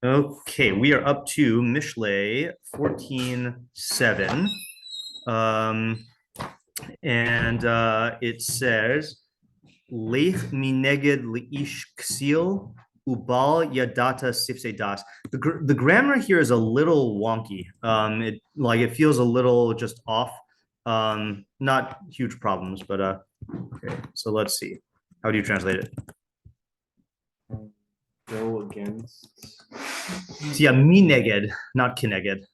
Okay, we are up to Mishlei 14:7. Um, and it says, Lech mineged leish ksil ubal yadata sifse das. The grammar here is a little wonky. It feels a little just off. Not huge problems, but okay. So let's see. How do you translate it? Go against. So yeah, mineged, not kineged.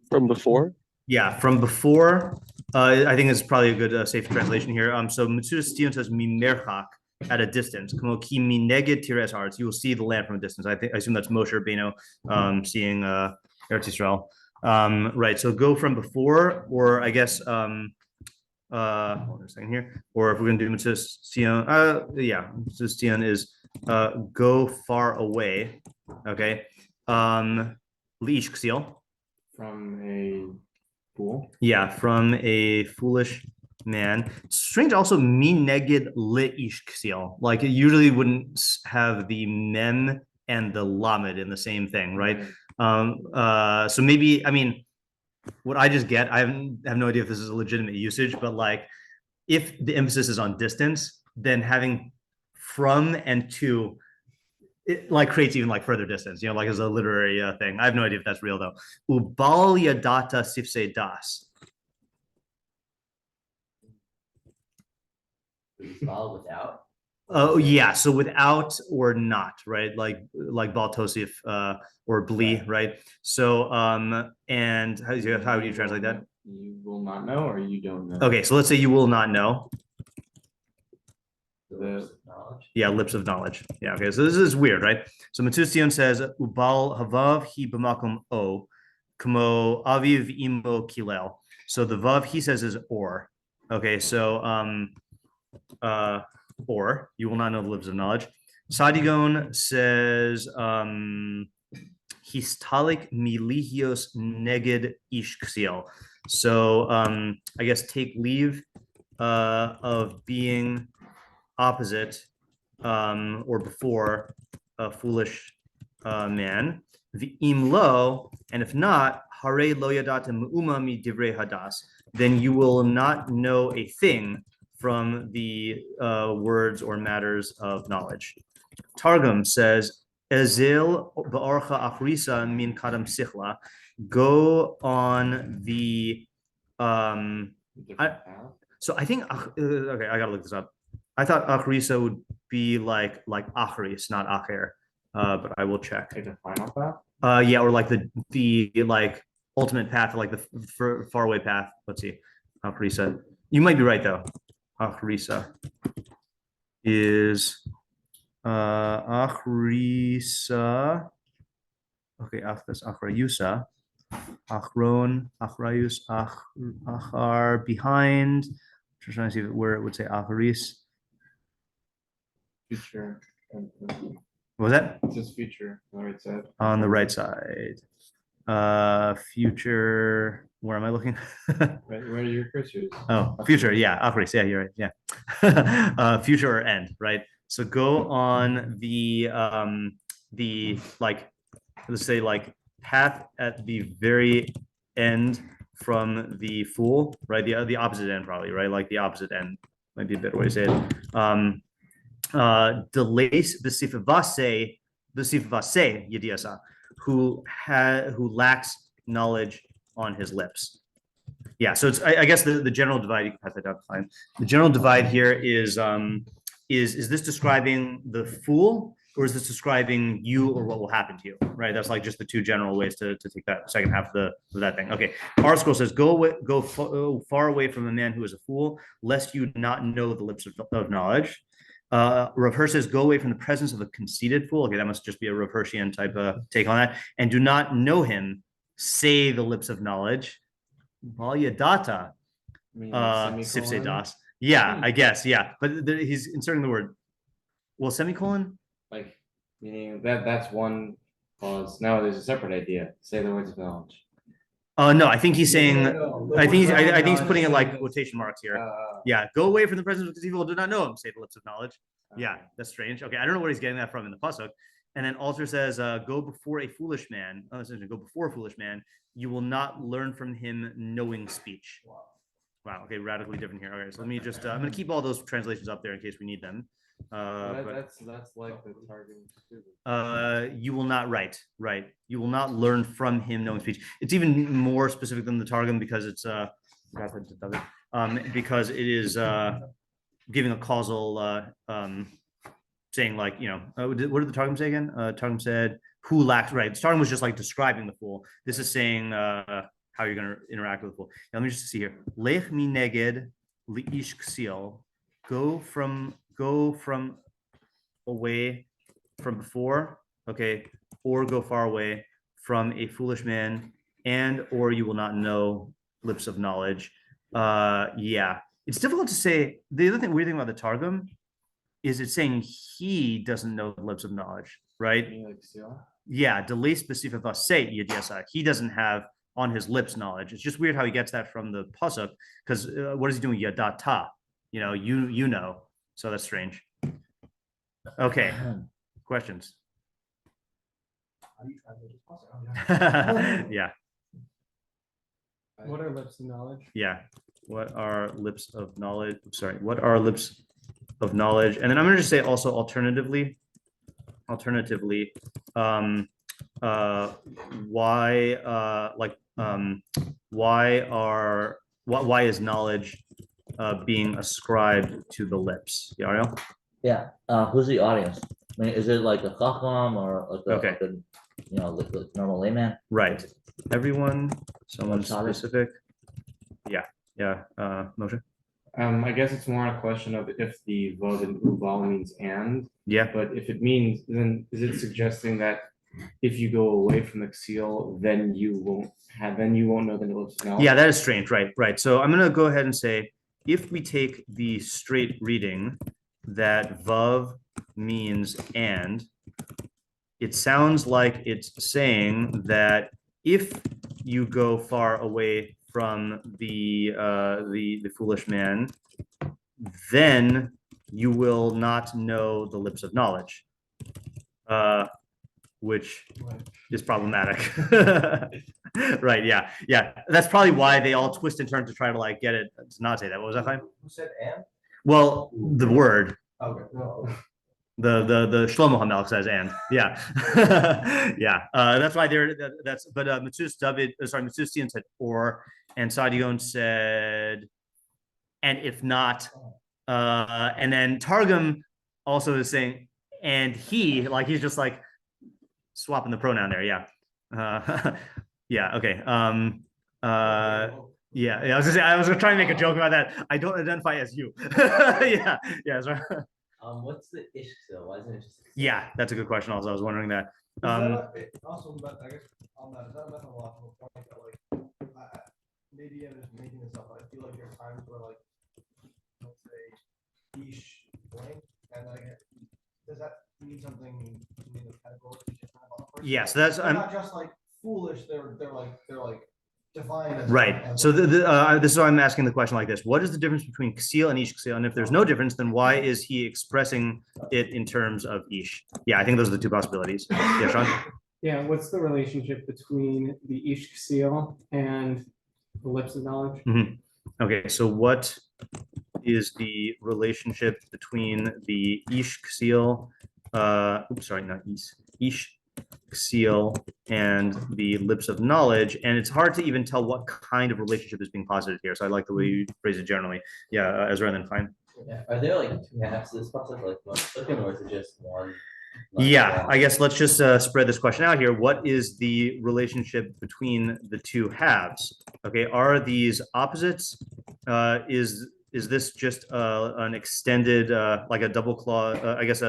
From before? Yeah, from before. I think it's probably a good safe translation here. So Matsuda Tion says mimerchak, at a distance. Kamo ki mineged tires arts. You will see the land from a distance. I assume that's Moshe Rabbeinu seeing Eretz Yisrael. Right. So go from before, or I guess hold on a second here. Or if we're gonna do Matsuda Tion, Matsuda Tion is go far away. Okay. Liish ksil. From a fool. Yeah, from a foolish man. It's strange also mineged leish ksil. Like it usually wouldn't have the mem and the lamed in the same thing, right? So maybe, I mean, what I just get, I have no idea if this is a legitimate usage, but like if the emphasis is on distance, then having from and to, it like creates even like further distance, like as a literary thing. I have no idea if that's real though. Ubal yadata sifse das. Without. Oh yeah, so without or not, right? Like bal tosif or bli, right? So and how do you translate that? You will not know, or you don't know. Okay, so let's say you will not know. The lips of knowledge. Yeah, okay, so this is weird, right? So Matsuda Tion says, Ubal havav hi b'makom o, kamo aviv imo kilel. So the vav he says is or. Okay, so or, you will not know the lips of knowledge. Sadigon says, histalik milihios neged ish ksil. So I guess take leave of being opposite or before a foolish man. The imlo, and if not, hare lo yadata mu'uma mi divrei hadas, then you will not know a thing from the words or matters of knowledge. Targum says, Ezil ba'orcha achrisa min kadam sichla, go on the so I think okay, I gotta look this up. I thought achrisa would be like achris, not acher, but I will check. Like the final path. Yeah, or like the like ultimate path, like the faraway path. Let's see, achrisa. You might be right though. Achrisa is achrisa. Okay, that's achrayusa. Achron, achrayus, achar, behind. Just trying to see where it would say acharis. Future. What was that? Just future on the right side. On the right side. Future. Where am I looking? Where are your cursors? Oh, future. Yeah, acharis. Yeah, you're right. Yeah. Future or end, right? So go on the like, let's say like path at the very end from the fool, right? The opposite end probably, right? Like the opposite end might be a better way to say it. Delays vase yediasa, who lacks knowledge on his lips. Yeah, so it's I guess the general divide, you can pass that down to fine. The general divide here is this describing the fool, or is this describing you or what will happen to you? Right, that's like just the two general ways to take that second half of that thing. Okay, our scroll says, go far away from a man who is a fool, lest you not know the lips of knowledge. Rav Hirsch says, go away from the presence of a conceited fool. Okay, that must just be a Rav Hirschian type of take on that. And do not know him, say the lips of knowledge. Valyadata, sifse das. Yeah, I guess, yeah. But he's inserting the word. Well, semicolon? Like, meaning that's one clause. Now there's a separate idea. Say the words of knowledge. No, I think he's saying, I think he's putting it like quotation marks here. Yeah, go away from the presence of the evil, do not know him, say the lips of knowledge. Yeah, that's strange. Okay, I don't know where he's getting that from in the pasuk. And then Alter says, "Go before a foolish man. Go before a foolish man. You will not learn from him knowing speech." Wow. Okay, radically different here. Okay, so let me just. I'm going to keep all those translations up there in case we need them. That's like the target. You will not write. Right. You will not learn from him knowing speech. It's even more specific than the Targum because it's because it is giving a causal saying like, what did the Targum say again? Targum said, who lacks, right? The Targum was just like describing the fool. This is saying how you're going to interact with the fool. Now, let me just see here. Lech mi neged li'ish ksil. Go from away from before, okay, or go far away from a foolish man, and or you will not know lips of knowledge. Yeah, it's difficult to say. The other weird thing about the Targum is it's saying he doesn't know the lips of knowledge, right? Yeah, delay specific say yediasa. He doesn't have on his lips knowledge. It's just weird how he gets that from the pasuk because what is he doing? Yadata, you know. So that's strange. Okay, questions? Yeah. What are lips of knowledge? Yeah. What are lips of knowledge? Sorry. What are lips of knowledge? And then I'm going to just say also alternatively, why is knowledge being ascribed to the lips? Ariel? Yeah. Who's the audience? I mean, is it like a chacham or like a like a normal layman? Right. Everyone, someone Solid. specific. Yeah. Moshe? I guess it's more a question of if the vav and uval means and. Yeah. But if it means, then is it suggesting that if you go away from the ksil, then you won't know the lips of knowledge? Yeah, that is strange. Right. So I'm going to go ahead and say, if we take the straight reading that vav means and, it sounds like it's saying that if you go far away from the foolish man, then you will not know the lips of knowledge, which is problematic. Right? Yeah. That's probably why they all twist and turn to try to like get it to not say that. What was that, Chaim? Who said and? Well, the word. Okay. No. The Shlomo HaMelech says and yeah that's why but Matsudas Tion said or, and Sadion said and if not, and then Targum also is saying and he, like he's just like swapping the pronoun there. Yeah. Okay. Yeah, I was gonna try and make a joke about that. I don't identify as you. Yeah, that's right. What's the ish still? Why isn't it just? Yeah, that's a good question. Also, I was wondering that. Also, but I guess on that, is that a methodological point that like maybe I'm just making this up, but I feel like there are times where like let's say ish blank and like does that mean something in the category? Yeah, so that's they're not just like foolish. They're like divine. Right. So this is why I'm asking the question like this: what is the difference between ksil and ish ksil? And if there's no difference, then why is he expressing it in terms of ish? Yeah, I think those are the two possibilities. Yeah, Sean? Yeah, what's the relationship between the ish ksil and the lips of knowledge? Okay, so what is the relationship between the ish ksil? Ish ksil and the lips of knowledge, and it's hard to even tell what kind of relationship is being posited here. So I like the way you phrase it generally. Yeah, Ezra, then fine. Yeah. Are there like two halves to this process, like one second, or is it just one? Yeah, I guess let's just spread this question out here. What is the relationship between the two halves? Okay, are these opposites? Is this just an extended like a double clause? I guess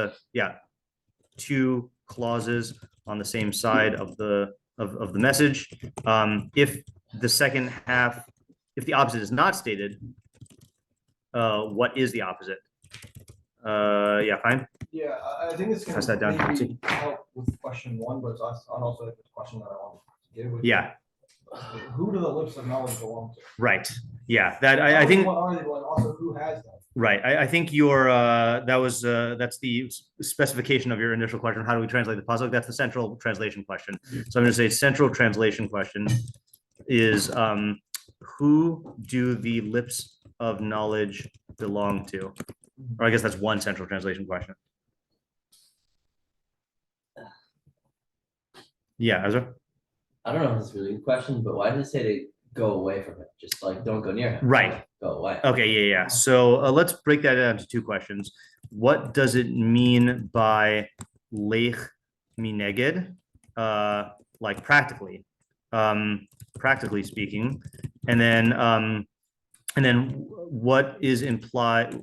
two clauses on the same side of the message. If the second half, if the opposite is not stated, what is the opposite? Yeah, fine. Yeah, I think it's Pass that down. maybe help with question one, but it's also the question that I want to give. Yeah. Who do the lips of knowledge belong to? Right. Yeah. That I think. What are they? And also, who has them? Right. I think your that's the specification of your initial question. How do we translate the pasuk? That's the central translation question. So I'm going to say central translation question is who do the lips of knowledge belong to? Or I guess that's one central translation question. Yeah, Ezra? I don't know if this is a really good question, but why does it say to go away from it? Just like don't go near him. Right. Go away. Okay, yeah. So let's break that down to two questions. What does it mean by lech mineged, like practically, practically speaking, and then what is implied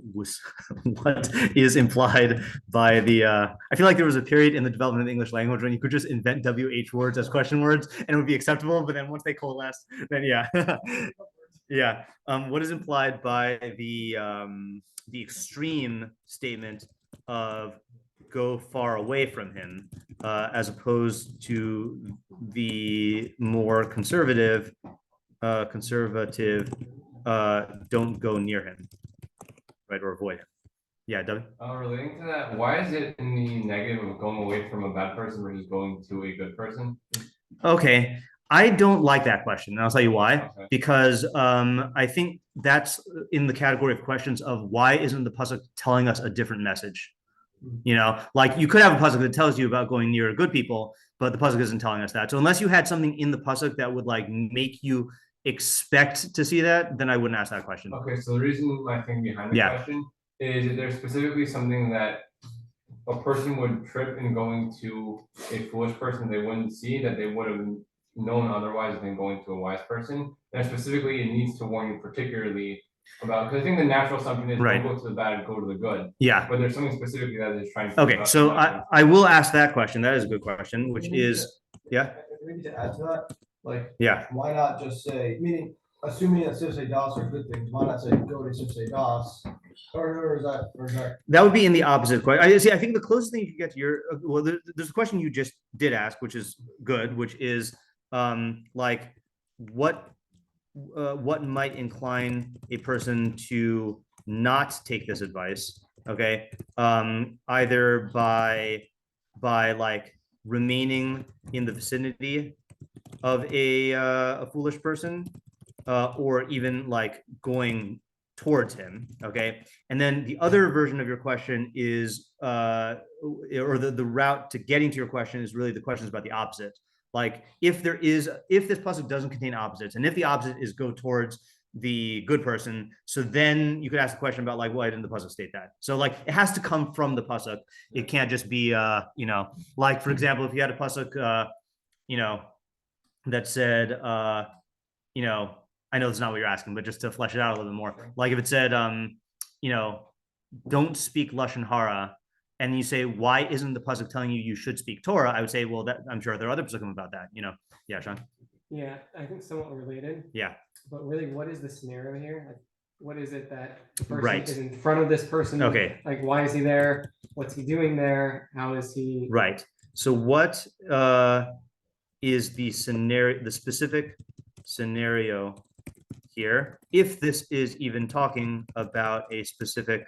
by the I feel like there was a period in the development of the English language when you could just invent WH words as question words and it would be acceptable, but then once they coalesce, then yeah. Yeah. What is implied by the extreme statement of go far away from him, as opposed to the more conservative, don't go near him, right, or avoid him. Yeah, Devin? Relating to that, why is it in the negative of going away from a bad person versus going to a good person? Okay. I don't like that question, and I'll tell you why. Okay. Because I think that's in the category of questions of why isn't the pasuk telling us a different message? You know, like you could have a pasuk that tells you about going near good people, but the pasuk isn't telling us that. So unless you had something in the pasuk that would like make you expect to see that, then I wouldn't ask that question. Okay, so the reason I think behind the question is that there's specifically something that a person would trip in going to a foolish person they wouldn't see that they would have known otherwise than going to a wise person. And specifically, it needs to warn you particularly about, because I think the natural assumption is don't go to the bad, go to the good. Yeah. But there's something specifically that is trying to. Okay, so I will ask that question. That is a good question, which is, Maybe to add to that, like, yeah. why not just say, meaning, assuming that Sifsei Das are good things, why not say go to Sifsei Das? Or is that? That would be in the opposite question. I think the closest thing you can get to your, well, there's a question you just did ask, which is good, which is like what might incline a person to not take this advice, okay, either by like remaining in the vicinity of a foolish person, or even like going towards him, okay? And then the other version of your question is, or the route to getting to your question is really the questions about the opposite. Like if this pasuk doesn't contain opposites, and if the opposite is go towards the good person, so then you could ask the question about like, why didn't the pasuk state that? So like it has to come from the pasuk. It can't just be you know, like for example, if you had a pasuk you know, that said you know, I know that's not what you're asking, but just to flesh it out a little bit more, like if it said you know, don't speak lashon hara, and you say, why isn't the pasuk telling you should speak Torah? I would say, well, that I'm sure there are other pasukim about that, you know. Yeah, Sean? Yeah, I think somewhat related. Yeah. But really, what is the scenario here? Like, what is it that the person Right. is in front of this person? Okay. Like, why is he there? What's he doing there? How is he? Right. So what is the scenario, the specific scenario here, if this is even talking about a specific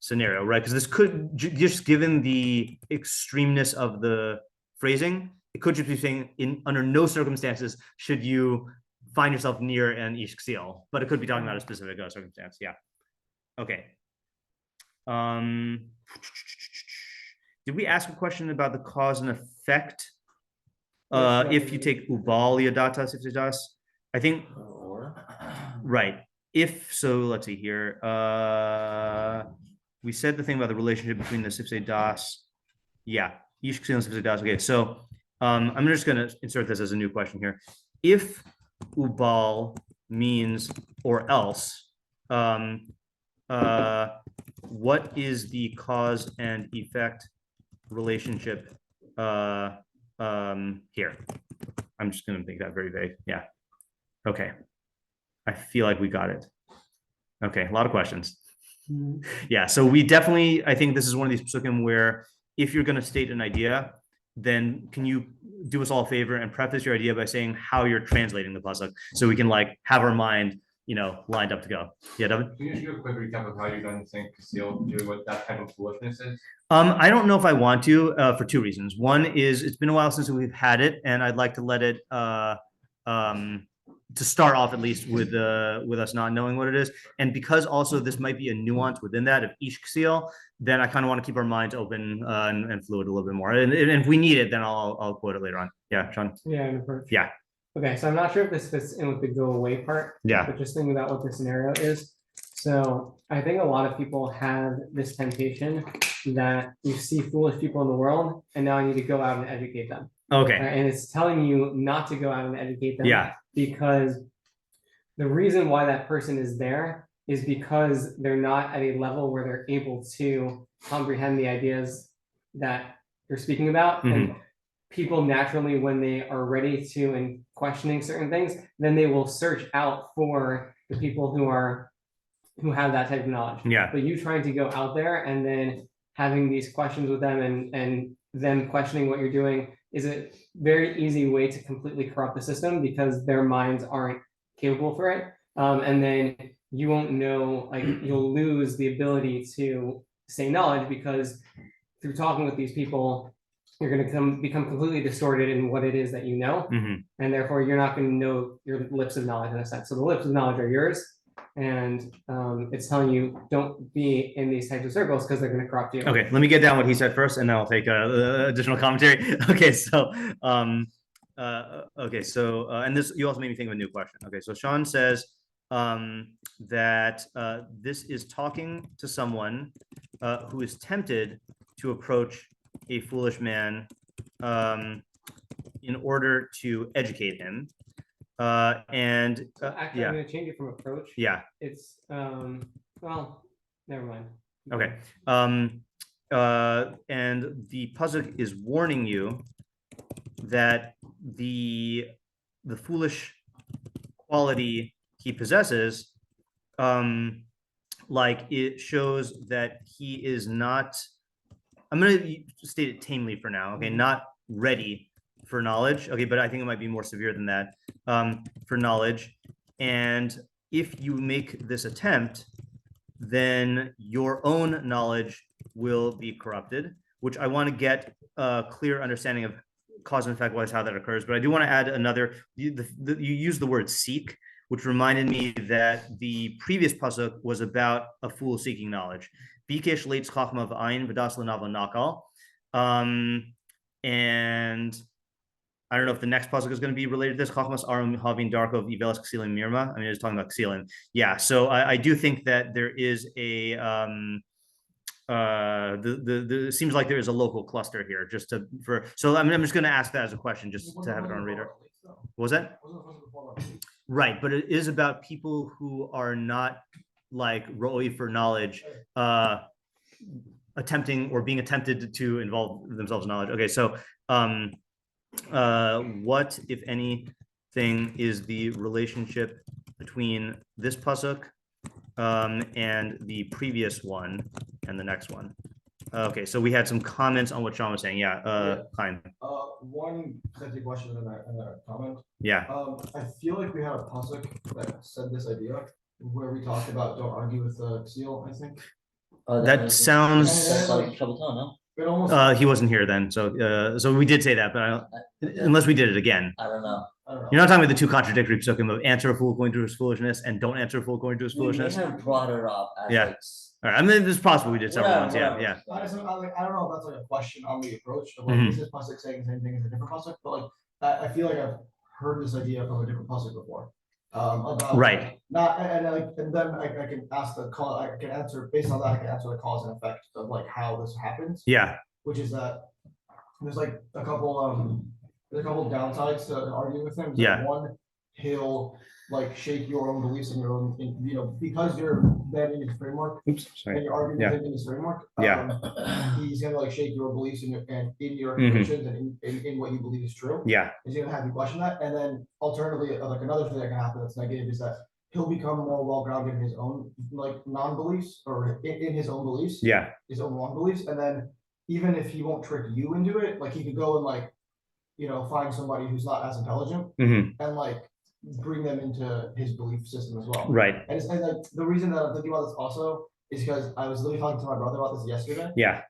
scenario, right? Because this could just given the extremeness of the phrasing, it could just be saying under no circumstances should you find yourself near an ish ksil, but it could be talking about a specific circumstance. Yeah. Okay. Did we ask a question about the cause and effect? If you take ubal yadata sifsidas, I think right. If so, let's see here. We said the thing about the relationship between the Sifsei Das. Yeah, Ish Ksil and Sifsei Das. Okay, so I'm just going to insert this as a new question here. If Ubal means or else, what is the cause and effect relationship here? I'm just going to make that very vague. Yeah. Okay. I feel like we got it. Okay, a lot of questions. Yeah, so we definitely, I think this is one of these pasukim where if you're going to state an idea, then can you do us all a favor and preface your idea by saying how you're translating the pasuk, so we can like have our mind lined up to go. Yeah, David? Can you just do a quick recap of how you're going to think Kasil do what that type of foolishness is? I don't know if I want to for two reasons. One is it's been a while since we've had it, and I'd like to let it to start off at least with us not knowing what it is, and because also this might be a nuance within that of ish ksil, then I kind of want to keep our minds open and fluid a little bit more. And if we need it, then I'll quote it later on. Yeah, Sean. Yeah, an approach. Yeah. Okay, so I'm not sure if this fits in with the go away part. Yeah. But just thinking about what the scenario is. So I think a lot of people have this temptation that you see foolish people in the world, and now I need to go out and educate them. Okay. And it's telling you not to go out and educate them. Yeah. Because the reason why that person is there is because they're not at a level where they're able to comprehend the ideas that you're speaking about. And people naturally, when they are ready to and questioning certain things, then they will search out for the people who have that type of knowledge. Yeah. But you trying to go out there and then having these questions with them and them questioning what you're doing is a very easy way to completely corrupt the system because their minds aren't capable for it. And then you won't know, like you'll lose the ability to say knowledge because through talking with these people, you're going to become completely distorted in what it is that you know. And therefore you're not going to know your lips of knowledge in a sense. So the lips of knowledge are yours. And it's telling you don't be in these types of circles because they're going to corrupt you. Okay, let me get down what he said first, and then I'll take additional commentary. Okay, so and this you also made me think of a new question. Okay, so Sean says that this is talking to someone who is tempted to approach a foolish man in order to educate him. Actually, I'm going to change it from approach. Yeah. It's well, never mind. Okay. And the pasuk is warning you that the foolish quality he possesses, like it shows that he is not. I'm going to state it tamely for now. Okay, not ready for knowledge. Okay, but I think it might be more severe than that. For knowledge, and if you make this attempt, then your own knowledge will be corrupted, which I want to get a clear understanding of cause and effect wise how that occurs. But I do want to add another, you use the word seek, which reminded me that the previous pasuk was about a fool seeking knowledge. Bekius leitz chachma v'ayin v'das l'navo nakal. And I don't know if the next pasuk is going to be related to this. Chachmas arum havin darko v'ivelas ksilim mirma. I mean, it's talking about ksilim. Yeah. So I do think that there is a it seems like there is a local cluster here. So I'm just going to ask that as a question, just to have it on radar. What was that? Right, but it is about people who are not like roi for knowledge, attempting or being attempted to involve themselves in knowledge. Okay, so. What, if anything, is the relationship between this pasuk and the previous one and the next one? Okay, so we had some comments on what Sean was saying. Yeah, Klein. One specific question and a comment. Yeah. I feel like we had a pasuk that said this idea where we talked about don't argue with the seal, I think. That sounds. No? He wasn't here then, so we did say that, but unless we did it again. I don't know. You're not talking about the two contradictory psukim of answer a fool according to his foolishness and don't answer a fool according to his foolishness. We have brought it up. As Yeah. All right. I mean, it's possible we did several ones. Yeah. I don't know if that's like a question on the approach of like, is this pasuk saying the same thing as a different pasuk? But like, I feel like I've heard this idea from a different pasuk before. About Right. Not and then I can ask the call. I can answer based on that. I can answer the cause and effect of like how this happens. Yeah. Which is that there's like a couple downsides to arguing with him. Yeah. One, he'll like shake your own beliefs and your own, because you're then in his framework. Oops, And sorry. you're arguing with him in his framework. Yeah. He's gonna like shake your beliefs in your convictions and in what you believe is true. Yeah. He's gonna have you question that, and then alternatively, like another thing that can happen that's negative is that he'll become more well grounded in his own like non-beliefs or in his own beliefs. Yeah. His own wrong beliefs, and then even if he won't trick you into it, like he could go and like, find somebody who's not as intelligent and like bring them into his belief system as well. Right. And like, the reason that I'm thinking about this also is because I was literally talking to my brother about this yesterday. Yeah.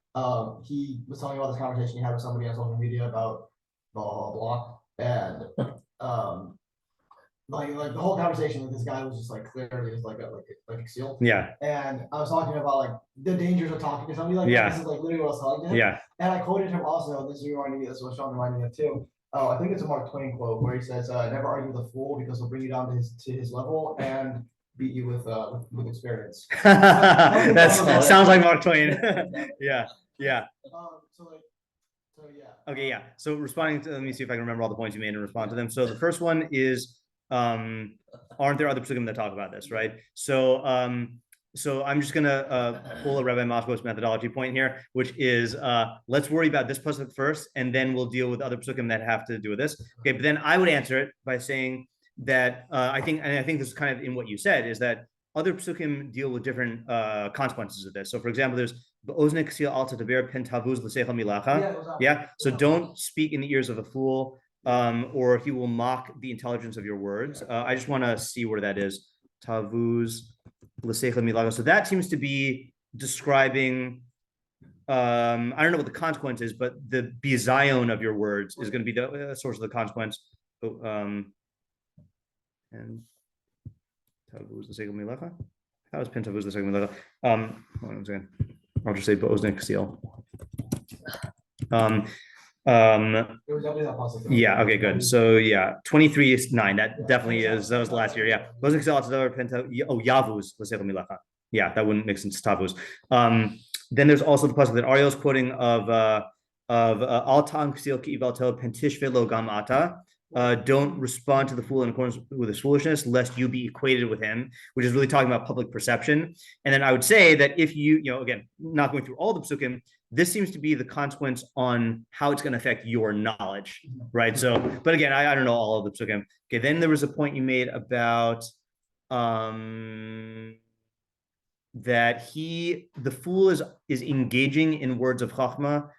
He was telling me about this conversation he had with somebody on social media about blah blah blah, and like the whole conversation with this guy was just like clearly just like a seal. Yeah. And I was talking about like the dangers of talking to somebody like Yeah. that. This is like literally what I was telling him. Yeah. And I quoted him also. This is reminding me. This is what Sean reminded me of too. Oh, I think it's a Mark Twain quote where he says, "Never argue with a fool because he'll bring you down to his level and beat you with experience." That sounds like Mark Twain. Yeah. Yeah. So yeah. Okay. Yeah. So responding to, let me see if I can remember all the points you made and respond to them. So the first one is, aren't there other psukim that talk about this, right? So so I'm just gonna pull a Rabbi Machshavah's methodology point here, which is let's worry about this pasuk first, and then we'll deal with other psukim that have to do with this. Okay, but then I would answer it by saying that I think this is kind of in what you said, is that other psukim deal with different consequences of this. So for example, there's yeah. So don't speak in the ears of a fool, or he will mock the intelligence of your words. I just want to see where that is. Tavuz l'seichel milacha. So that seems to be describing, I don't know what the consequence is, but the bizayon of your words is going to be the source of the consequence. And tavuz l'seichel milacha. How is pentavuz l'seichel milacha? Hold on a second. I'll just say boznik seal. Yeah, okay, good. So yeah, 23:9. That definitely is. That was last year. Yeah. Yavuz. Yeah, that wouldn't make sense. Tavuz. Then there's also the pasuk that Ariel's quoting of al tam ksil ki ivalto pentishve lo gam ata. Don't respond to the fool in accordance with his foolishness, lest you be equated with him, which is really talking about public perception. And then I would say that if you again, not going through all the psukim, this seems to be the consequence on how it's going to affect your knowledge, right? So, but again, I don't know all of the psukim. Okay, then there was a point you made about that the fool is engaging in words of chachma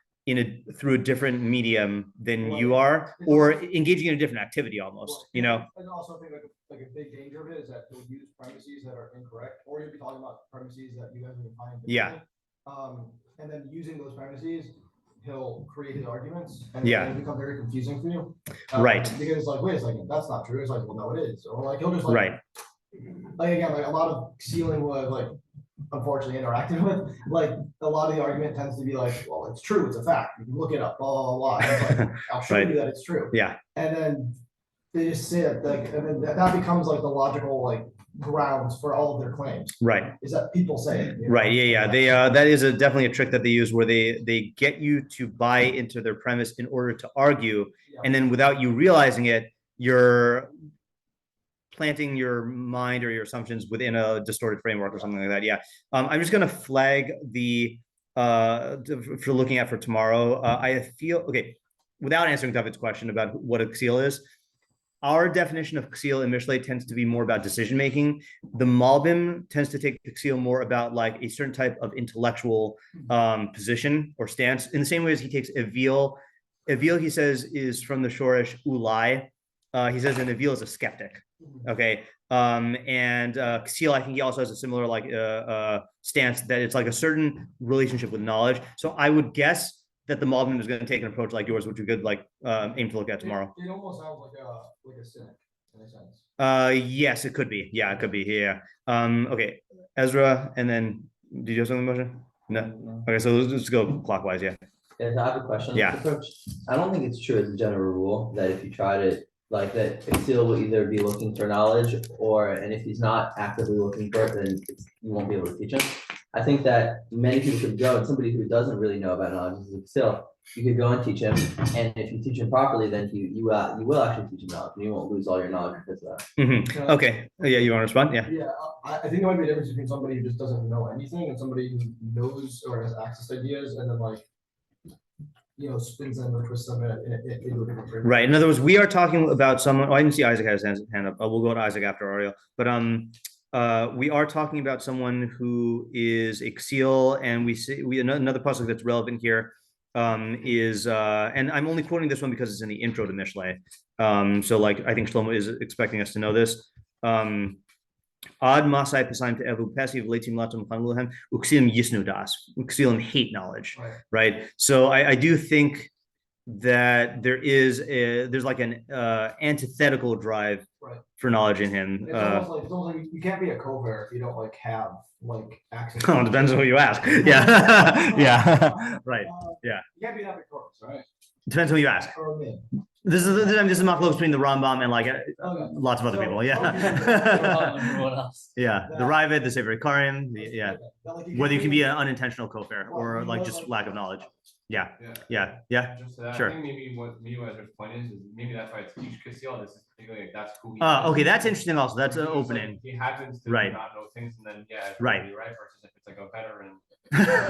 through a different medium than you are, or engaging in a different activity almost, And also I think like a big danger of it is that you'll use premises that are incorrect, or you'll be talking about premises that you guys are finding. Yeah. And then using those premises, he'll create his arguments, and yeah, it'll become very confusing for you. Right. Because it's like, wait a second, that's not true. It's like, well, no, it is. Or like he'll just like, right. Like again, like a lot of sealing was like unfortunately interacted with. Like a lot of the argument tends to be like, well, it's true, it's a fact. You can look it up, blah blah blah. And it's like, I'll show you that it's true. Yeah. And then they just say it like, and then that becomes like the logical like grounds for all of their claims. Right. Is that people say it. Right. Yeah. They that is definitely a trick that they use where they get you to buy into their premise in order to argue, and then without you realizing it, you're planting your mind or your assumptions within a distorted framework or something like that. Yeah. I'm just going to flag for looking at for tomorrow. I feel okay without answering David's question about what a ksil is. Our definition of ksil in Mishlei tends to be more about decision making. The Malbim tends to take ksil more about like a certain type of intellectual position or stance. In the same way as he takes evil. Evil, he says, is from the Shorish ulai. He says an evil is a skeptic. Okay. And ksil, I think he also has a similar like stance that it's like a certain relationship with knowledge. So I would guess that the Malbim is going to take an approach like yours, which we could like aim to look at tomorrow. It almost sounds like a cynic in a sense. Yes, it could be. Yeah, it could be. Yeah. Okay, Ezra, and then did you have something, Moshe? No. Okay, so let's go clockwise. Yeah. Yeah, so I have a question. Yeah. Approach. I don't think it's true as a general rule that if you try to like that, Ksil will either be looking for knowledge and if he's not actively looking for it, then you won't be able to teach him. I think that many people could go, and somebody who doesn't really know about knowledge is Ksil, you could go and teach him, and if you teach him properly, then you will actually teach him knowledge, and you won't lose all your knowledge because of that. Mm-hmm. Okay. Yeah, you want to respond? Yeah. Yeah, I think there might be a difference between somebody who just doesn't know anything and somebody who knows or has access to ideas, and then like, spins them or twists them into a different framework. Right. In other words, we are talking about someone. Oh, I didn't see Isaac had his hand up. We'll go to Isaac after Ariel. But we are talking about someone who is a ksil, and we see another pasuk that's relevant here is and I'm only quoting this one because it's in the intro to Mishlei. So like I think Shlomo is expecting us to know this. Ad masai pasaim to evu passive leitim latum chanluhem uksilim yisnu das. Uksilim hate knowledge, right? So I do think that there's like an antithetical drive for knowledge in him. It's almost like you can't be a co-bearer if you don't like have like access. Oh, it depends on who you ask. Yeah, yeah, right. Yeah, You can't be that big right? depends on who you ask. Or me. This is a machlokes between the Rambam and like lots of other So- people. Yeah, Everyone else. yeah. The Ravid, the Sefer Karim. Yeah, That, like, whether you can be a an unintentional co-fare or like just lack of knowledge. Yeah, yeah. Just to that, Sure. I think maybe what Ezra's point is maybe that's why it's Ish Kasil. This is particularly like, that's who he Okay, is. that's interesting. Also, that's an It's like opening. he happens to Right. not know things, and then it's Right. really right versus if it's like a veteran.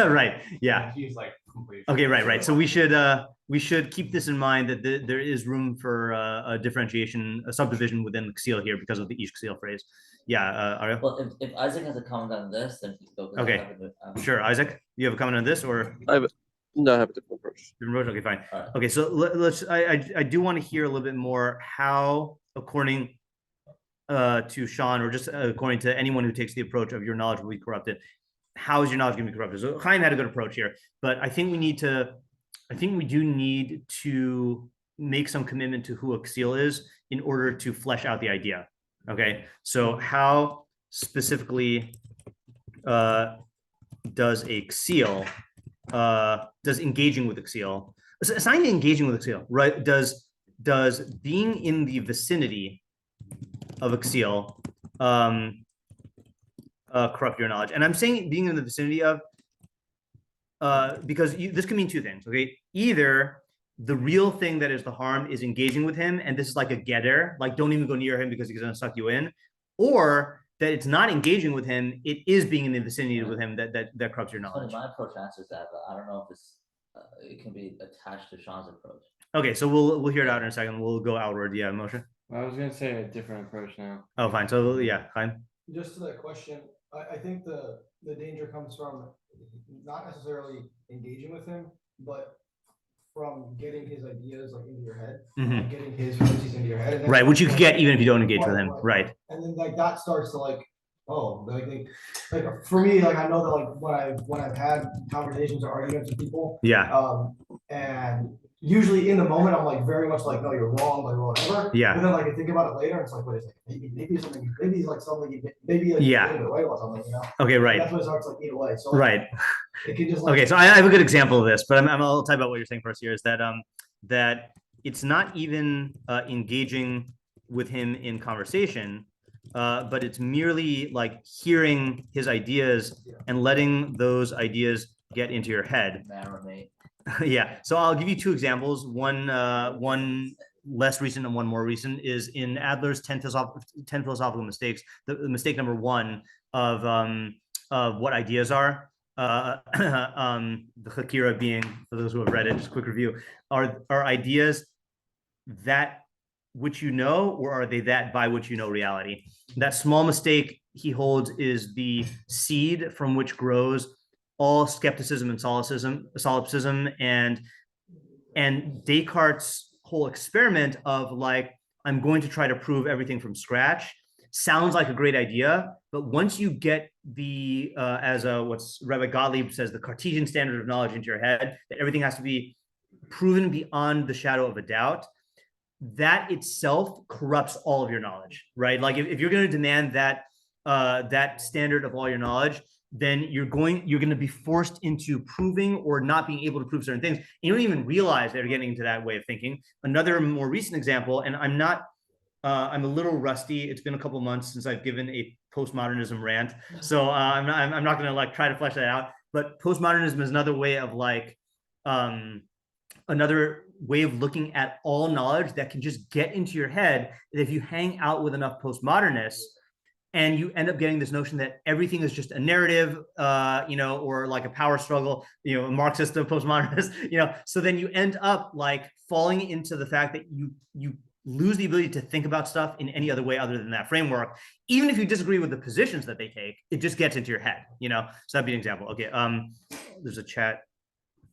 Right. Yeah. and he's like completely. Okay. Right. So we should keep this in mind that there is room for a differentiation, a subdivision within the Ksil here because of the Ish Ksil phrase. Yeah. Ariel? Well, if Isaac has a comment on this, then he's go. 'cause I Okay. have a- Sure. Isaac, you have a comment on this or? No, I have a different approach. Different approach? Okay, fine. All right. Okay, so let's. I do want to hear a little bit more how, according to Sean, or just according to anyone who takes the approach of your knowledge will be corrupted, how is your knowledge going to be corrupted? So Chaim had a good approach here, but I think we do need to make some commitment to who a ksil is in order to flesh out the idea. Okay, so how specifically does a ksil does engaging with the ksil, assigning engaging with the ksil, right? Does being in the vicinity of a ksil corrupt your knowledge? And I'm saying being in the vicinity of because this can mean two things. Okay, either the real thing that is the harm is engaging with him, and this is like a getter, like don't even go near him because he's going to suck you in, or that it's not engaging with him, it is being in the vicinity with him that corrupts your It's funny, knowledge. my approach answers that, but I don't know if it's it can be attached to Sean's approach. Okay, so we'll hear it out in a second. We'll go outward. Yeah, Moshe. I was gonna say a different approach now. Oh, fine. So yeah, fine. Just to that question, I think the danger comes from not necessarily engaging with him, but from getting his ideas like into your head, Mhm. getting his fancies into your head. And then- Right, which you could get even if you don't engage with him. Right. And then like that starts to like, oh, like for me, like I know that like when I've had conversations or arguments with people, Yeah. and usually in the moment I'm like very much like, no, you're wrong, like whatever. Yeah. But then like I think about it later, it's like, wait a second, maybe it's something, maybe it's like something, maybe like Yeah. you did it right or something, you know? Okay. Right. That's when it starts like eat away. So like, Right. it can just like, Okay. So I have a good example of this, but I'll tell you about what you're saying first here. Is that that it's not even engaging with him in conversation, but it's merely like hearing his ideas and letting those ideas get into your head. Marinate. Yeah. So I'll give you two examples. One less recent and one more recent is in Adler's 10 philosophical mistakes. The mistake number one of what ideas are. The Hakira being, for those who have read it, just a quick review, are ideas that which you know, or are they that by which you know reality? That small mistake he holds is the seed from which grows all skepticism and solipsism, and Descartes' whole experiment of like, I'm going to try to prove everything from scratch sounds like a great idea, but once you get the what's Rabbi Gottlieb says, the Cartesian standard of knowledge into your head, that everything has to be proven beyond the shadow of a doubt, that itself corrupts all of your knowledge, right? Like if you're going to demand that that standard of all your knowledge, then you're going to be forced into proving or not being able to prove certain things. You don't even realize that you're getting into that way of thinking. Another more recent example, and I'm a little rusty. It's been a couple of months since I've given a postmodernism rant, so I'm not going to like try to flesh that out. But postmodernism is another way of like another way of looking at all knowledge that can just get into your head. That if you hang out with enough postmodernists, and you end up getting this notion that everything is just a narrative, or like a power struggle, a Marxist postmodernist, so then you end up like falling into the fact that you lose the ability to think about stuff in any other way other than that framework. Even if you disagree with the positions that they take, it just gets into your head, so that'd be an example. Okay, there's a chat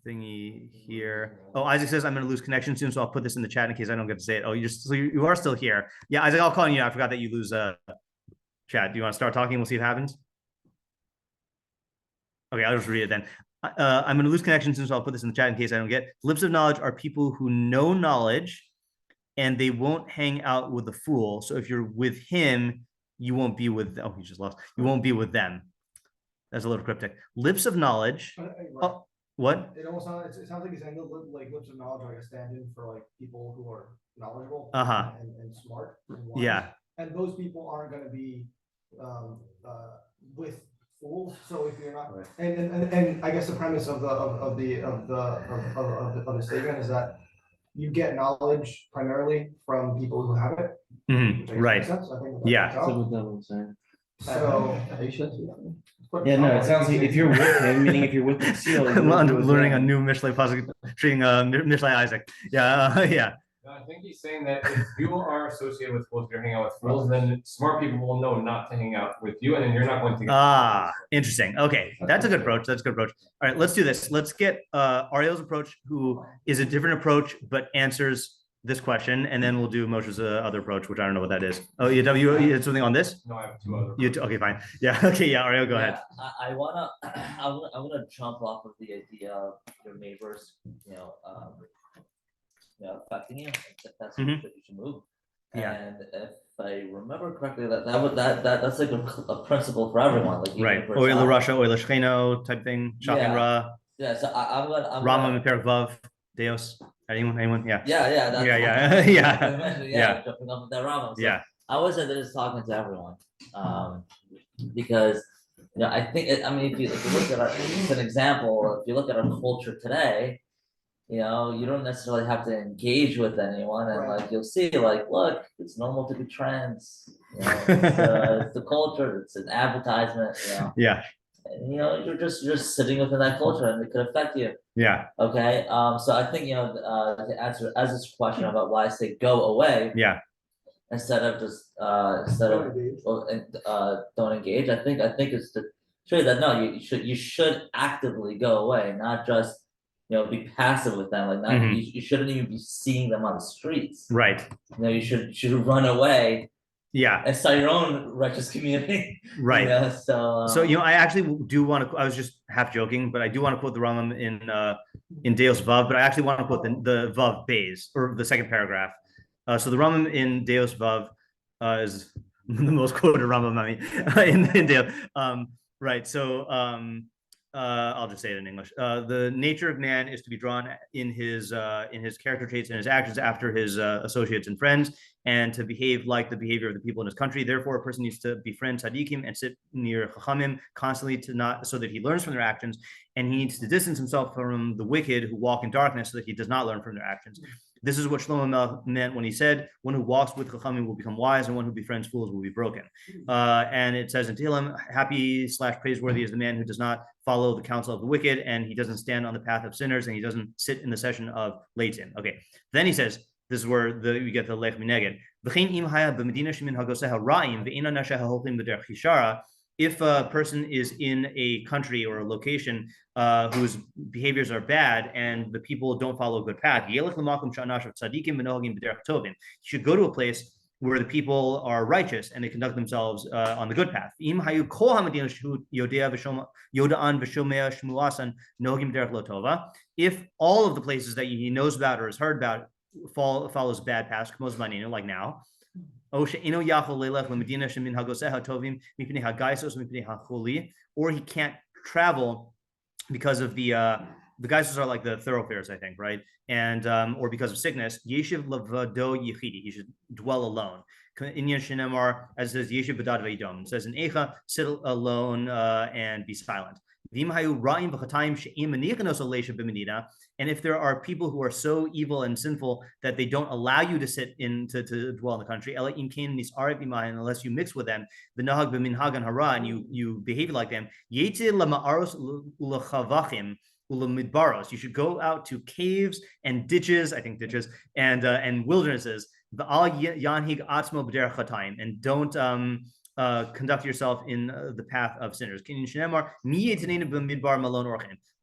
thingy here. Oh, Isaac says I'm going to lose connection soon, so I'll put this in the chat in case I don't get to say it. Oh, you are still here. Yeah, Isaac, I'll call you. I forgot that you lose chat. Do you want to start talking? We'll see what happens. Okay, I'll just read it then. I'm going to lose connection soon, so I'll put this in the chat in case I don't get. Lips of knowledge are people who know knowledge, and they won't hang out with the fool. So if you're with him, you won't be with. Oh, he just lost. You won't be with them. That's a little cryptic. Lips of knowledge. Oh, what? It almost sounds. It sounds like you're saying like lips of knowledge, like a stand-in for like people who are knowledgeable and smart. And wise. Yeah. And those people aren't going to be with fools. So if you're not, and I guess the premise of the statement is that you get knowledge primarily from people who have it. Right. I think Yeah. So Are you sure? Yeah, no, it sounds like if you're with him, meaning if you're with the seal. I'm learning a new Mishlei pasuk, treating Mishlei Isaac. Yeah, yeah. No, I think he's saying that if you are associated with fools, if you're hanging out with fools, then smart people will know not to hang out with you, and then you're not going to get interesting. Okay, that's a good approach. That's a good approach. All right, let's do this. Let's get Ariel's approach, who is a different approach but answers this question, and then we'll do Moshe's other approach, which I don't know what that is. Oh, you had something on this? No, I have two other. Okay, fine. Yeah. Okay. Yeah. Ariel, go ahead. I wanna jump off of the idea of your neighbors, affecting you. That's what you should move. Yeah. And if I remember correctly, that's like a principle for everyone. Like right. Oil Russia, oil Shcheno type thing. Shocking Ra. Yeah. So I'm Rambam and Perak Vav, Deus. Anyone? Yeah. Yeah. That's yeah. Jumping off of that Rambam. So yeah. I was at this talking to everyone, because I think if you look at it's an example. If you look at our culture today, you don't necessarily have to engage with anyone, and like you'll see, like, look, it's normal to be trans. It's the culture. It's an advertisement. Yeah. And, you're just sitting within that culture, and it could affect you. Yeah. Okay. So I think to answer as this question about why I say go away. Yeah. Instead of just don't engage. I think it's to show you that no, you should actively go away, not just be passive with them. Like you shouldn't even be seeing them on the streets. Right. You should run away. Yeah. And start your own righteous community. Right. So I actually do want to. I was just half joking, but I do want to quote the Rambam in Deus Vav, but I actually want to quote the Vav Beis, or the second paragraph. So the Rambam in Deus Vav is the most quoted Rambam in Deus. Right. So I'll just say it in English. The nature of man is to be drawn in his character traits and his actions after his associates and friends, and to behave like the behavior of the people in his country. Therefore, a person needs to befriend tzaddikim and sit near chachamim constantly so that he learns from their actions, and he needs to distance himself from the wicked who walk in darkness so that he does not learn from their actions. This is what Shlomo Melech meant when he said, one who walks with chachamim will become wise, and one who befriends fools will be broken. And it says in Tehillim, happy/praiseworthy is the man who does not follow the counsel of the wicked, and he doesn't stand on the path of sinners, and he doesn't sit in the session of leitzin. Okay. Then he says, this is where we get the lech mineged. If a person is in a country or a location whose behaviors are bad and the people don't follow a good path, you should go to a place where the people are righteous and they conduct themselves on the good path. If all of the places that he knows about or has heard about follows bad paths, like now, or he can't travel because of the geisos are like the thoroughfares, I think, right? And or because of sickness, yeshiv lavado yichidi, he should dwell alone. Inyan shenemar, as it says, yeshiv b'dad v'idom, it says in Eicha, sit alone and be silent. And if there are people who are so evil and sinful that they don't allow you to sit in to dwell in the country, unless you mix with them, the nahag b'minhag hara, and you behave like them, you should go out to caves and ditches, and wildernesses, and don't conduct yourself in the path of sinners.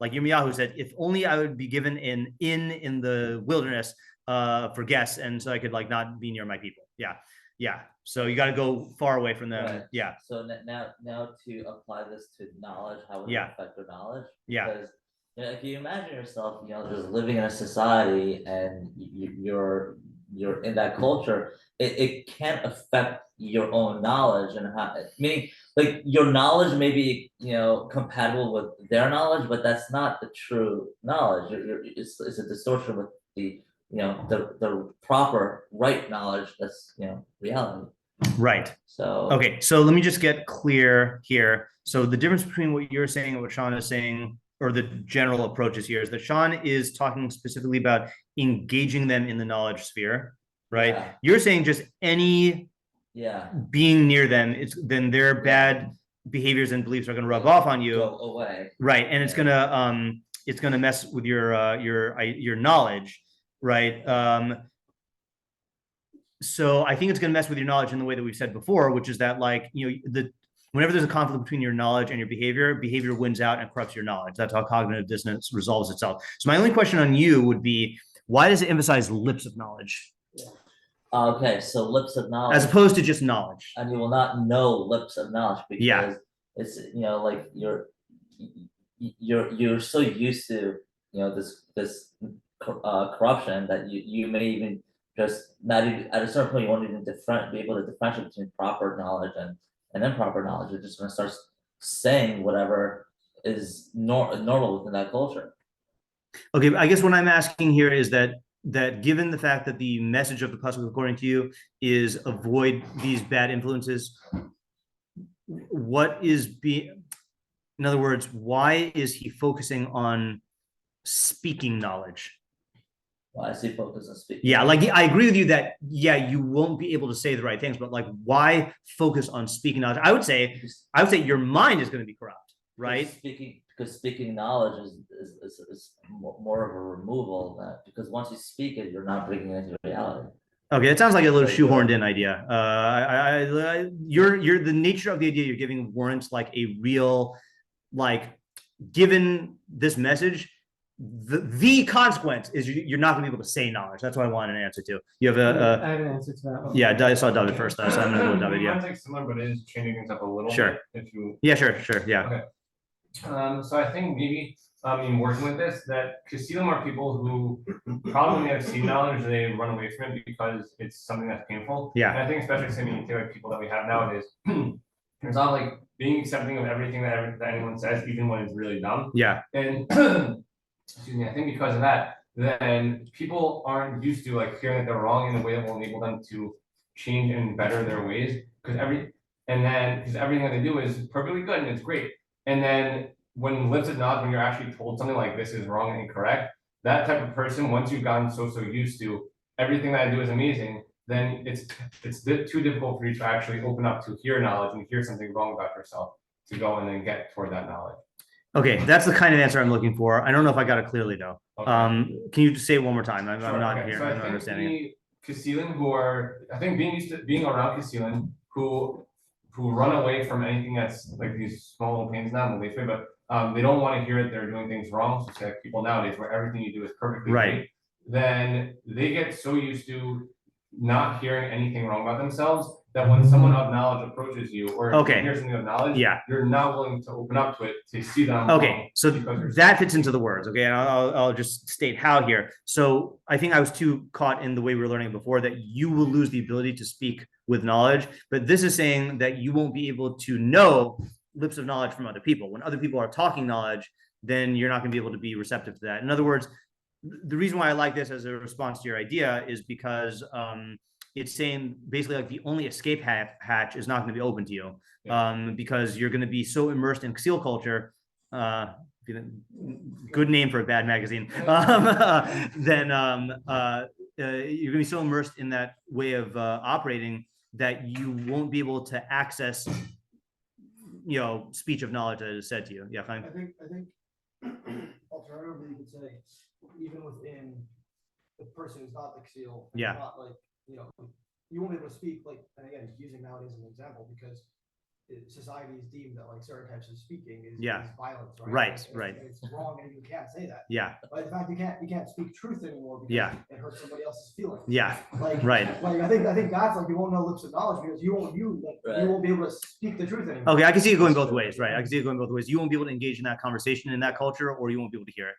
Like Yirmiyahu said, if only I would be given an inn in the wilderness for guests, and so I could like not be near my people. Yeah. So you got to go far away from them. Right. Yeah. So now to apply this to knowledge, how would it Yeah. affect your knowledge? Yeah. Because if you imagine yourself, just living in a society and you're in that culture, it can't affect your own knowledge and how. Meaning, like your knowledge may be compatible with their knowledge, but that's not the true knowledge. It's a distortion with the proper right knowledge. That's reality. Right. So okay, so let me just get clear here. So the difference between what you're saying and what Sean is saying, or the general approaches here, is that Sean is talking specifically about engaging them in the knowledge sphere, right? Yeah. You're saying just any being near them, then their bad behaviors and beliefs are going to rub off on you. Go away. Right, and it's gonna mess with your knowledge, right? So I think it's going to mess with your knowledge in the way that we've said before, which is that whenever there's a conflict between your knowledge and your behavior wins out and corrupts your knowledge. That's how cognitive dissonance resolves itself. So my only question on you would be, why does it emphasize lips of knowledge? Okay, so lips of knowledge, as opposed to just knowledge. And you will not know lips of knowledge because it's like you're so used to this corruption that you may even just not even at a certain point you won't even be able to differentiate between proper knowledge and improper knowledge. You're just going to start saying whatever is normal within that culture. Okay, I guess what I'm asking here is that given the fact that the message of the pasuk, according to you, is avoid these bad influences, in other words, why is he focusing on speaking knowledge? Why is he focused on speaking? Yeah, like I agree with you that you won't be able to say the right things, but like why focus on speaking knowledge? I would say your mind is going to be corrupt, right? Because speaking knowledge is more of a removal of that, because once you speak it, you're not bringing it into reality. Okay, it sounds like a little shoehorned in idea. You're the nature of the idea you're giving warrants like a real, like, given this message, the consequence is you're not going to be able to say knowledge. That's what I wanted an answer to. You have I have an answer to that one. Yeah, I saw David first, though, so I'm going to go with David. Yeah. Mine's like similar, but it is changing things up a little. Sure. If you. Yeah, sure. Yeah. Okay. So I think maybe in working with this, that kesilim are people who probably when they have seed knowledge, they run away from it because it's something that's painful. Yeah. And I think especially when you think like people that we have nowadays, it's not like being accepting of everything that anyone says, even when it's really dumb. Yeah. And excuse me, I think because of that, then people aren't used to like hearing that they're wrong in a way that will enable them to change and better their ways. Because everything that they do is perfectly good and it's great. And then when lips of knowledge, when you're actually told something like this is wrong and incorrect, that type of person, once you've gotten so used to everything that I do is amazing, then it's too difficult for you to actually open up to hear knowledge and hear something wrong about yourself to go and then get toward that knowledge. Okay, that's the kind of answer I'm looking for. I don't know if I got it clearly though. Okay. Can you just say it one more time? I'm Sure, not okay. here. So I'm not understanding it. Kesilim who are, I think being used to being around Kesilim who run away from anything that's like these small little pains, not in the least way, but they don't want to hear it. They're doing things wrong. So it's like people nowadays where everything you do is perfectly great. Then they get so used to not hearing anything wrong about themselves that when someone of knowledge approaches you or you hear something of knowledge, you're not willing to open up to it to see them. Okay, so that fits into the words. Okay, and I'll just state how here. So I think I was too caught in the way we were learning before that you will lose the ability to speak with knowledge, but this is saying that you won't be able to know lips of knowledge from other people. When other people are talking knowledge, then you're not going to be able to be receptive to that. In other words, the reason why I like this as a response to your idea is because it's saying basically like the only escape hatch is not going to be open to you because you're going to be so immersed in Ksil culture, good name for a bad magazine, then you're going to be so immersed in that way of operating that you won't be able to access speech of knowledge that is said to you. Yeah, fine. I think alternatively you could say even within the person who's not like Ksil, not like you won't be able to speak like, and again using nowadays as an example because society is deemed that like certain types of speaking is violence, right? Right, It's- right. It's wrong, and you can't say that. Yeah, But in fact, you can't speak truth anymore because Yeah. it hurts somebody else's feelings. yeah, Like, right. like I think that's like you won't know lips of knowledge because you Right. won't be able to speak the truth anymore. Okay, I can see it going both ways, right? I can see it going both ways. You won't be able to engage in that conversation in that culture, or you won't be able to hear it.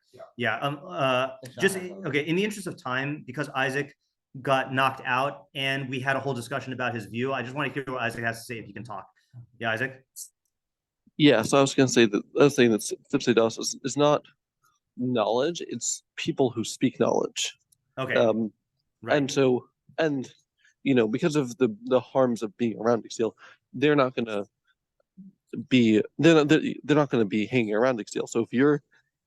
Just okay. In the interest of time, because Isaac got knocked out, and we had a whole discussion about his view, I just want to hear what Isaac has to say if he can talk. Yeah, Isaac. Yeah, so I was going to say that I was saying that Substack is not knowledge; it's people who speak knowledge. Okay. Right. And because of the harms of being around Exil, they're not going to be they're not going to be hanging around Exil. So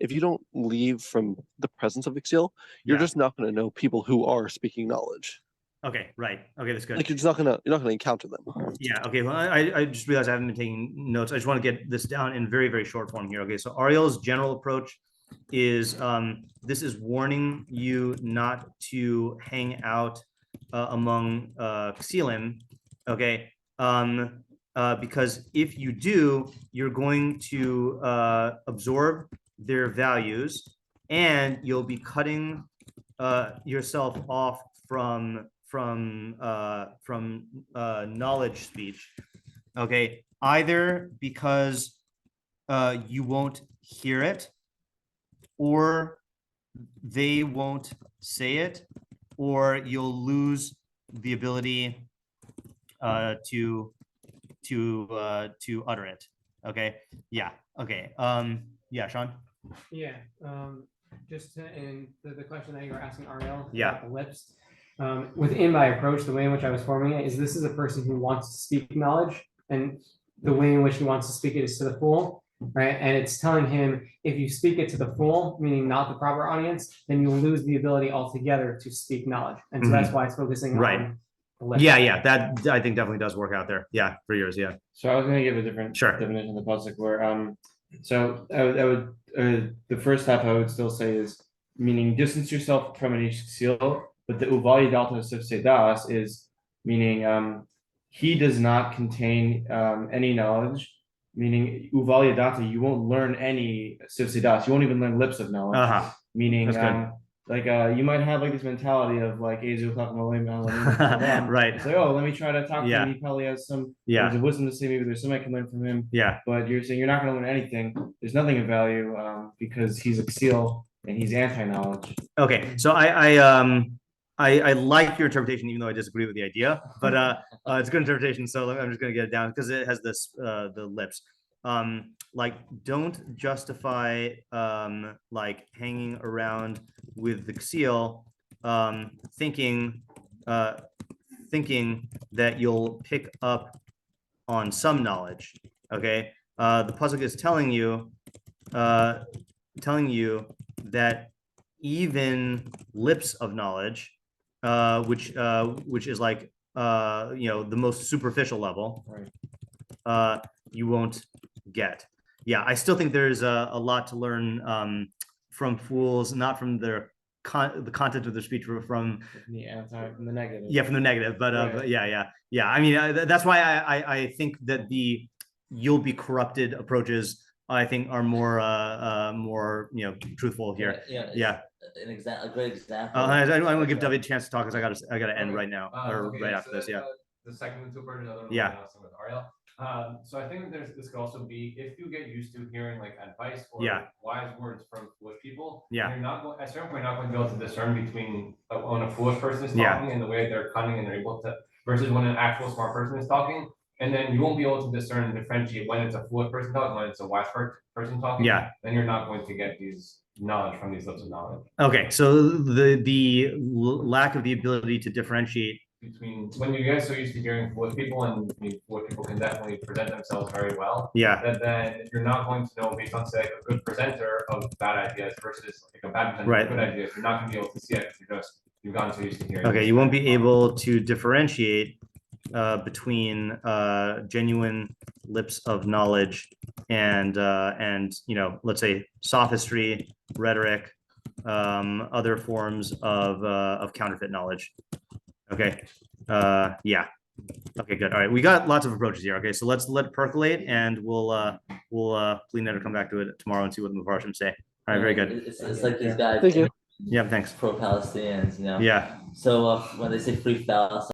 if you don't leave from the presence of Exil, you're just not going to know people who are speaking knowledge. Okay, right. Okay, that's good. Like you're not gonna encounter them. Yeah. Okay. Well, I just realized I haven't been taking notes. I just want to get this down in very, very short form here. Okay. So Ariel's general approach is this is warning you not to hang out among Ksilim. Okay. Because if you do, you're going to absorb their values, and you'll be cutting yourself off from knowledge speech. Okay, either because you won't hear it, or they won't say it, or you'll lose the ability to utter it. Okay. Yeah. Okay. Yeah, Sean. Yeah. Just to, and the question that you were asking Ariel Yeah. about the lips. Within my approach, the way in which I was forming it is this is a person who wants to speak knowledge, and the way in which he wants to speak it is to the full, right? And it's telling him if you speak it to the full, meaning not the proper audience, then you'll lose the ability altogether to speak knowledge. And so that's why it's focusing on the lips. Yeah, that I think definitely does work out there. Yeah, for yours. Yeah. So I was going to give a different definition of the pasuk where so I would the first half I would still say is meaning distance yourself from an seal, but the uval yidalta sifsei das is meaning he does not contain any knowledge, meaning uval yidalta, you won't learn any sifsei das, you won't even learn lips of knowledge, meaning like you might have like this mentality of like Ezu right. It's like, oh, let me try to talk to him. He probably has some words of wisdom to say. Maybe there's something I can learn from him. Yeah. But you're saying you're not going to learn anything. There's nothing of value because he's a seal and he's anti-knowledge. Okay, so I like your interpretation, even though I disagree with the idea. But it's a good interpretation. So I'm just going to get it down because it has this the lips. Like don't justify like hanging around with the seal, thinking that you'll pick up on some knowledge. Okay, the pasuk is telling you that even lips of knowledge, which is like the most superficial level, you won't get. Yeah, I still think there's a lot to learn from fools, not from the content of their speech, from the negative. Yeah, from the negative, but yeah. I mean, that's why I think that you'll be corrupted approaches, I think, are more truthful here. Yeah. A great example. I want to give David a chance to talk because I gotta end right now or right after this. Yeah. The second super, another one. Yeah. With Ariel. So I think this could also be if you get used to hearing like advice or wise words from foolish people. Yeah. You're not going, at a certain point, you're not going to be able to discern between when a foolish person is talking and the way they're cunning and they're able to versus when an actual smart person is talking. And then you won't be able to discern and differentiate when it's a foolish person talking, when it's a wise person talking. Yeah. Then you're not going to get these knowledge from these lips of knowledge. Okay, so the lack of the ability to differentiate between when you guys are so used to hearing foolish people, and foolish people can definitely present themselves very well. Yeah. That then you're not going to know based on say a good presenter of bad ideas versus like a bad presenter of good ideas. You're not going to be able to see it because you've gotten so used to hearing. Okay, you won't be able to differentiate between genuine lips of knowledge and let's say sophistry, rhetoric, other forms of counterfeit knowledge. Okay. Yeah. Okay, good. All right, we got lots of approaches here. Okay, so let's let it percolate, and we'll clean it or come back to it tomorrow and see what the meforshim say. All right, very good. It's like these guys. Thank you. Yeah, thanks. Pro-Palestinians, Yeah. So when they say free Palestine.